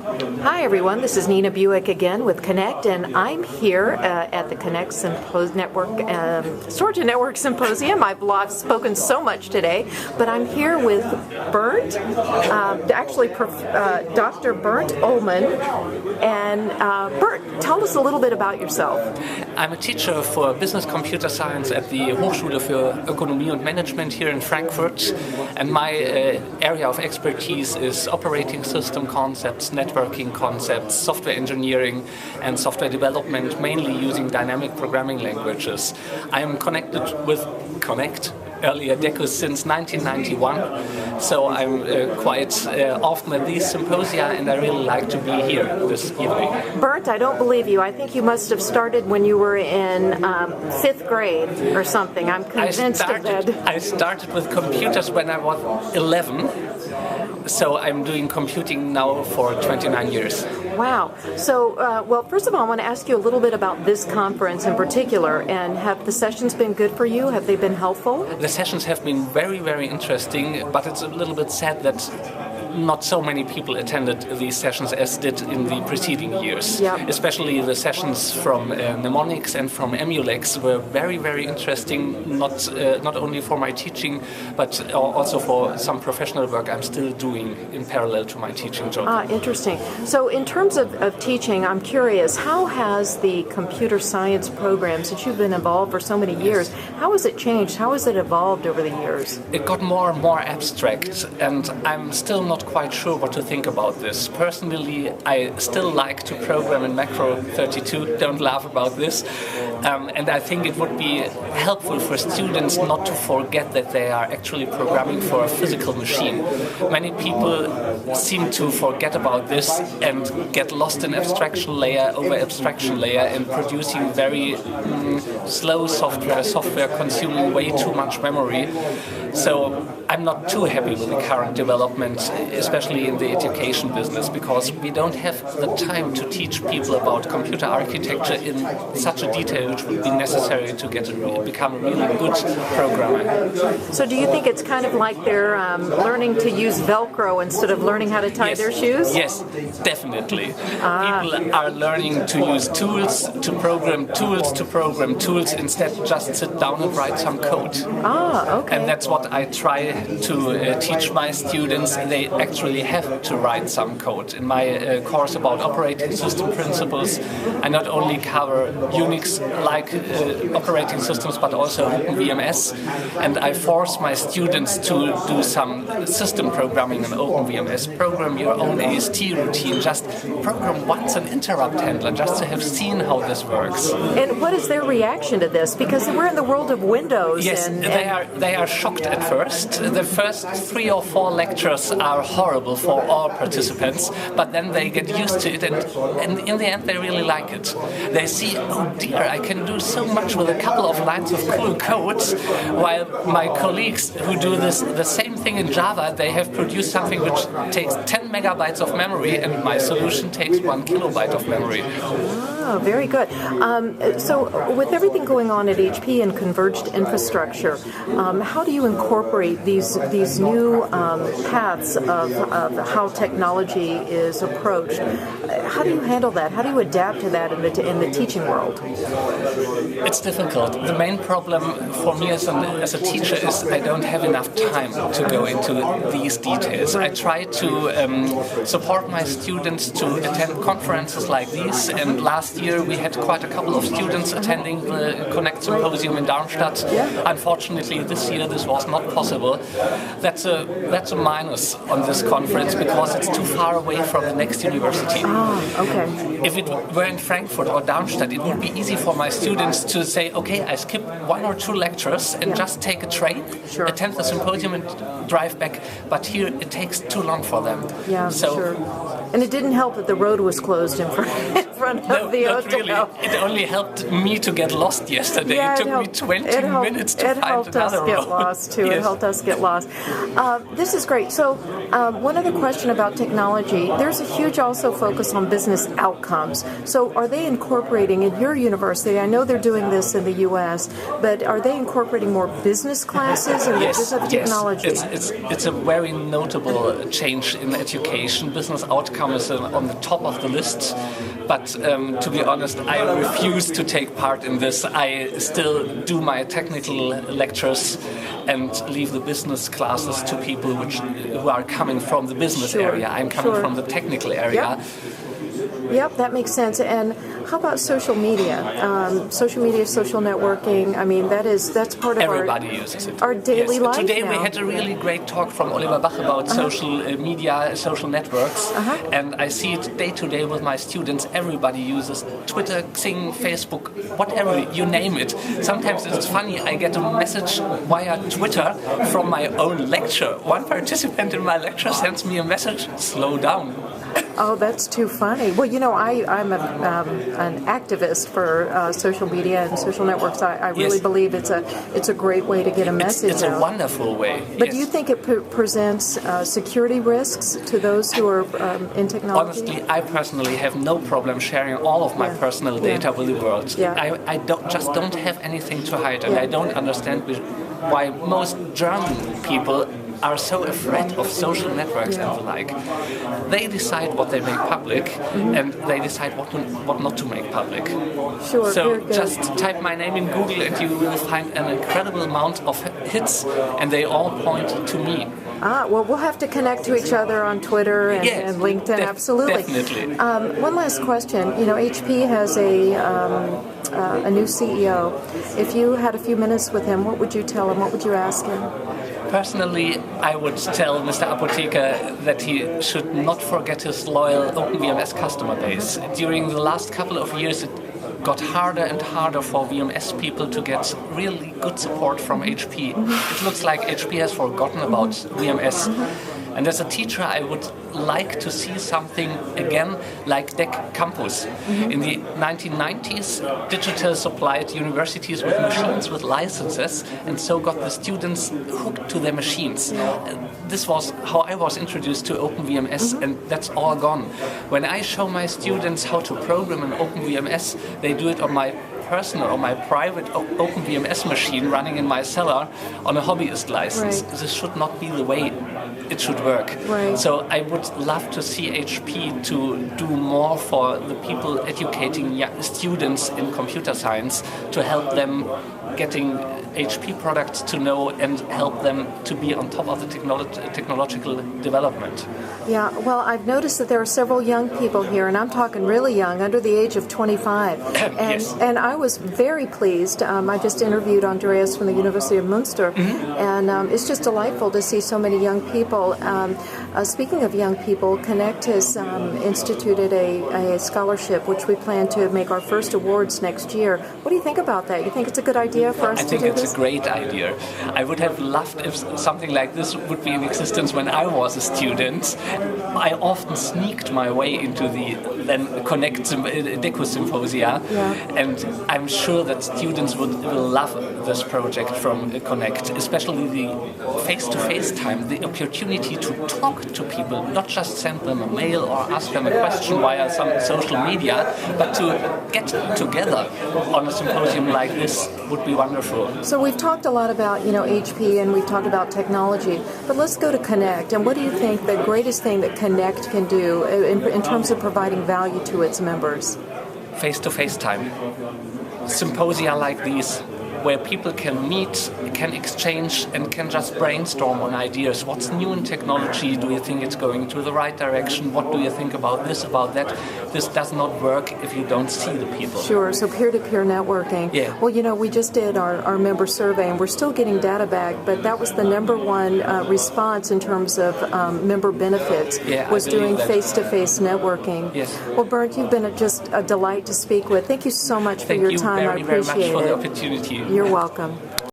Hi everyone, this is Nina Buick again with Connect, and I'm here at the Connect Storage and Network Symposium. I've spoken so much today, but I'm here with Bernd, Dr. Bernd Ulmann. And Bernd, tell us a little bit about yourself. I'm a teacher for business computer science at the Hochschule für Ökonomie und Management here in Frankfurt, and my area of expertise is operating system concepts, networking concepts, software engineering and software development, mainly using dynamic programming languages. I am connected with Connect, earlier Decus, since 1991, so I'm quite often at these symposia, and I really like to be here this evening. Bernd, I don't believe you. I think you must have started when you were in 5th grade or something. I'm convinced of that. I started with computers when I was 11, so I'm doing computing now for 29 years. Wow. So, well, first of all, I want to ask you a little bit about this conference in particular, and have the sessions been good for you? Have they been helpful? The sessions have been very, very interesting, but it's a little bit sad that not so many people attended these sessions as did in the preceding years. Yep. Especially the sessions from Mnemonics and from Emulex were very, very interesting, not only for my teaching, but also for some professional work I'm still doing in parallel to my teaching job. Interesting. So in terms of teaching, I'm curious, how has the computer science program, since you've been involved for so many years, how has it changed? How has it evolved over the years? It got more and more abstract, and I'm still not quite sure what to think about this. Personally, I still like to program in Macro 32, don't laugh about this, and I think it would be helpful for students not to forget that they are actually programming for a physical machine. Many people seem to forget about this and get lost in abstraction layer over abstraction layer and producing very slow software consuming way too much memory. So I'm not too happy with the current development, especially in the education business, because we don't have the time to teach people about computer architecture in such a detail which would be necessary to become a really good programmer. So do you think it's kind of like they're learning to use Velcro instead of learning how to tie their shoes? Yes, definitely. People are learning to use tools to program tools instead just sit down and write some code. Okay. And that's what I try to teach my students. They actually have to write some code. In my course about operating system principles, I not only cover Unix-like operating systems, but also OpenVMS, and I force my students to do some system programming in OpenVMS. Program your own AST routine, just program once an interrupt handler, just to have seen how this works. And what is their reaction to this? Because we're in the world of Windows. Yes, they are shocked at first. The first 3 or 4 lectures are horrible for all participants, but then they get used to it, and in the end they really like it. They see, oh dear, I can do so much with a couple of lines of cool code, while my colleagues who do the same thing in Java, they have produced something which takes 10 megabytes of memory, and my solution takes 1 kilobyte of memory. Oh, very good. So with everything going on at HP and converged infrastructure, how do you incorporate these new paths of how technology is approached? How do you handle that? How do you adapt to that in the teaching world? It's difficult. The main problem for me as a teacher is I don't have enough time to go into these details. I try to support my students to attend conferences like these, and last year we had quite a couple of students attending the Connect Symposium in Darmstadt. Unfortunately, this year this was not possible. That's a minus on this conference because it's too far away from the next university. Okay. If it were in Frankfurt or Darmstadt, it would be easy for my students to say, okay, I skip 1 or 2 lectures and just take a train, attend the symposium and drive back. But here it takes too long for them. Yeah, sure. And it didn't help that the road was closed in front of the not hotel. Really. It only helped me to get lost yesterday. Yeah, it took me 20 minutes to find another road. It helped us get lost, too. Yes. It helped us get lost. This is great. So one other question about technology. There's a huge also focus on business outcomes. So are they incorporating in your university, I know they're doing this in the U.S., but are they incorporating more business classes in the business of technology? It's a very notable change in education. Business outcome is on the top of the list, but to be honest, I refuse to take part in this. I still do my technical lectures and leave the business classes to people who are coming from the business area. I'm coming from the technical area. Yep, that makes sense. And how about social media? Social networking. I mean, that's part of everybody uses it. Our daily life. Today now. we had a really great talk from Oliver Bach about social media, social networks, and I see it day to day with my students. Everybody uses Twitter, Xing, Facebook, whatever, you name it. Sometimes it's funny, I get a message via Twitter from my own lecture. One participant in my lecture sends me a message, slow down. Oh, that's too funny. Well, I'm an activist for social media and social networks. I really believe it's a great way to get a message out. It's a wonderful way. But do you think it presents security risks to those who are in technology? Honestly, I personally have no problem sharing all of my personal data with the world. I don't have anything to hide, and I don't understand why most German people are so afraid of social networks and the like. They decide what they make public, and they decide what not to make public. Sure. So just type my name in Google and you will find an incredible amount of hits, and they all point to me. Well, we'll have to connect to each other on Twitter and LinkedIn. Absolutely. Definitely. One last question. HP has a new CEO. If you had a few minutes with him, what would you tell him? What would you ask him? Personally, I would tell Mr. Apotheker that he should not forget his loyal OpenVMS customer base. During the last couple of years, it got harder and harder for VMS people to get really good support from HP. It looks like HP has forgotten about VMS. And as a teacher, I would like to see something again like DEC Campus. In the 1990s, Digital supplied universities with machines with licenses, and so got the students hooked to their machines. This was how I was introduced to OpenVMS, and that's all gone. When I show my students how to program an OpenVMS, they do it on my personal or my private OpenVMS machine running in my cellar on a hobbyist license. Right. This should not be the way it should work. Right. So I would love to see HP to do more for the people educating students in computer science, to help them getting HP products to know and help them to be on top of the technological development. Yeah, well, I've noticed that there are several young people here, and I'm talking really young, under the age of 25. And I was very pleased. I just interviewed Andreas from the University of Münster, and it's just delightful to see so many young people. Speaking of young people, Connect has instituted a scholarship, which we plan to make our first awards next year. What do you think about that? You think it's a good idea for us to do this? I think it's a great idea. I would have loved if something like this would be in existence when I was a student. I often sneaked my way into the then Connect Deco Symposia, and I'm sure that students will love this project from Connect, especially the face-to-face time, the opportunity to talk to people, not just send them a mail or ask them a question via some social media, but to get together on a symposium like this would be wonderful. So we've talked a lot about HP, and we've talked about technology, but let's go to Connect. And what do you think the greatest thing that Connect can do in terms of providing value to its members? Face-to-face time. Symposia like these, where people can meet, can exchange, and can just brainstorm on ideas. What's new in technology? Do you think it's going to the right direction? What do you think about this, about that? This does not work if you don't see the people. Sure, so peer-to-peer networking. Yeah. Well, we just did our member survey, and we're still getting data back, but that was the number one response in terms of member benefits, was doing face-to-face networking. Yes. Well, Bernd, you've been just a delight to speak with. Thank you so much for your time. I appreciate it. Thank you very much for the opportunity. You're welcome.